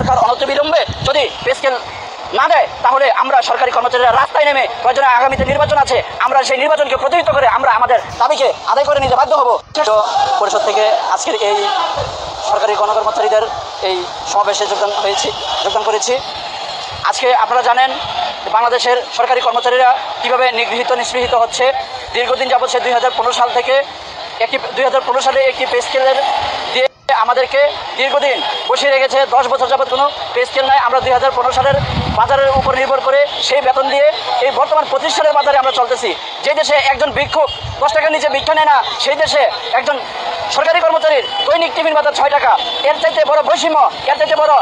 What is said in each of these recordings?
সরকার অনতিবিলম্বে যদি pay scale না দেয় তাহলে আমরা সরকারি কর্মচারীরা রাস্তায় নেমে প্রয়োজনে আগামীতে নির্বাচন আছে, আমরা সেই নির্বাচনকে প্রতিহত করে আমরা আমাদের দাবিকে আদায় করে নিতে বাধ্য হব। পরিষদ থেকে আজকের এই সরকারি গণকর্মচারীদের এই সমাবেশে যোগদান করেছি। আজকে আপনারা জানেন বাংলাদেশের সরকারি কর্মচারীরা কীভাবে নিগৃহীত নিষ্পৃহিত হচ্ছে। দীর্ঘদিন যাবৎ সে 2015 সাল থেকে 2015 সালে একটি পে স্কেলের দিয়ে আমাদেরকে দীর্ঘদিন বসিয়ে রেখেছে। 10 বছর যাবৎ কোনো পে স্কেল নাই। আমরা 2015 সালের বাজারের উপর নির্ভর করে সেই বেতন দিয়ে এই বর্তমান 25 সালের বাজারে আমরা চলতেছি। যে দেশে একজন ভিক্ষুক 10 টাকার নিচে ভিক্ষা নেয় না, সেই দেশে একজন সরকারি কর্মচারীর দৈনিক টিফিন ভাতা 6 টাকা। এর চাইতে বড় বৈষম্য, এর চাইতে বড়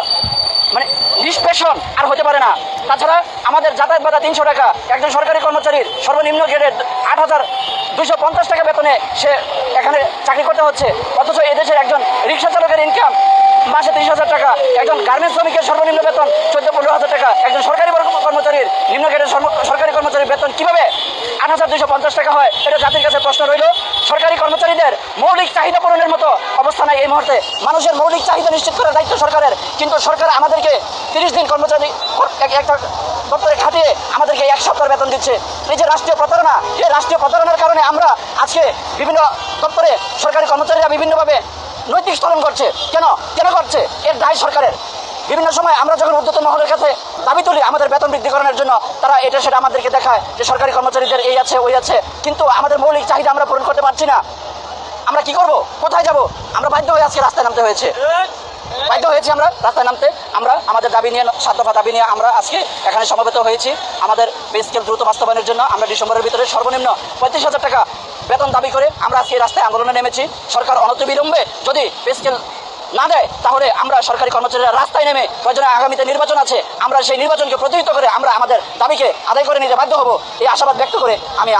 নিষ্পেষণ আর হতে পারে না। তাছাড়া আমাদের যাতায়াত ভাতা 300 টাকা, একজন সরকারি কর্মচারীর সর্বনিম্ন গ্রেডের 8,250 টাকা বেতনে সে এখানে চাকরি করতে হচ্ছে। অথচ এদেশের একজন রিক্সা চালকের ইনকাম মাসে 30,000 টাকা, একজন গার্মেন্টস শ্রমিকের সর্বনিম্ন বেতন 14-15,000 টাকা, একজন সরকারি কর্মচারীর নিম্ন গ্রেডের সরকারি কর্মচারীর বেতন কীভাবে 8,250 টাকা হয়? এটা জাতির কাছে প্রশ্ন রইল। সরকারি কর্মচারীদের মৌলিক চাহিদা পূরণের মতো অবস্থা নাই এই মুহূর্তে। মানুষের মৌলিক চাহিদা নিশ্চিত করার দায়িত্ব সরকারের, কিন্তু সরকার আমাদেরকে 30 দিন কর্মচারী একটা দপ্তরে খাটিয়ে আমাদেরকে 1 সপ্তাহ বেতন দিচ্ছে। এই যে রাষ্ট্রীয় প্রতারণা, এই রাষ্ট্রীয় প্রতারণার কারণে আমরা আজকে বিভিন্ন দপ্তরে সরকারি কর্মচারীরা বিভিন্নভাবে নৈতিক স্থলন করছে। কেন করছে? এর দায় সরকারের। বিভিন্ন সময় আমরা যখন ঊর্ধ্বতন মহলের কাছে দাবি তুলি আমাদের বেতন বৃদ্ধিকরণের জন্য, তারা এটা সেটা আমাদেরকে দেখায় যে সরকারি কর্মচারীদের এই আছে ওই আছে, কিন্তু আমাদের মৌলিক চাহিদা আমরা পূরণ করতে পারছি না। আমরা কি করব? কোথায় যাব? আমরা বাধ্য হয়ে আজকে রাস্তায় নামতে হয়েছে। আমরা রাস্তায় নামতে আমরা আমাদের দাবি নিয়ে 7 দফা দাবি নিয়ে আমরা আজকে এখানে সমবেত হয়েছি। আমাদের পে স্কেল দ্রুত বাস্তবায়নের জন্য আমরা ডিসেম্বরের ভিতরে সর্বনিম্ন 35,000 টাকা বেতন দাবি করে আমরা আজকে রাস্তায় আন্দোলনে নেমেছি। সরকার অনতিবিলম্বে যদি পে স্কেল না দেয় তাহলে আমরা সরকারি কর্মচারীরা রাস্তায় নেমে প্রয়োজনে আগামীতে নির্বাচন আছে, আমরা সেই নির্বাচনকে প্রতিহত করে আমরা আমাদের দাবিকে আদায় করে নিতে বাধ্য হব। এই আশাবাদ ব্যক্ত করে আমি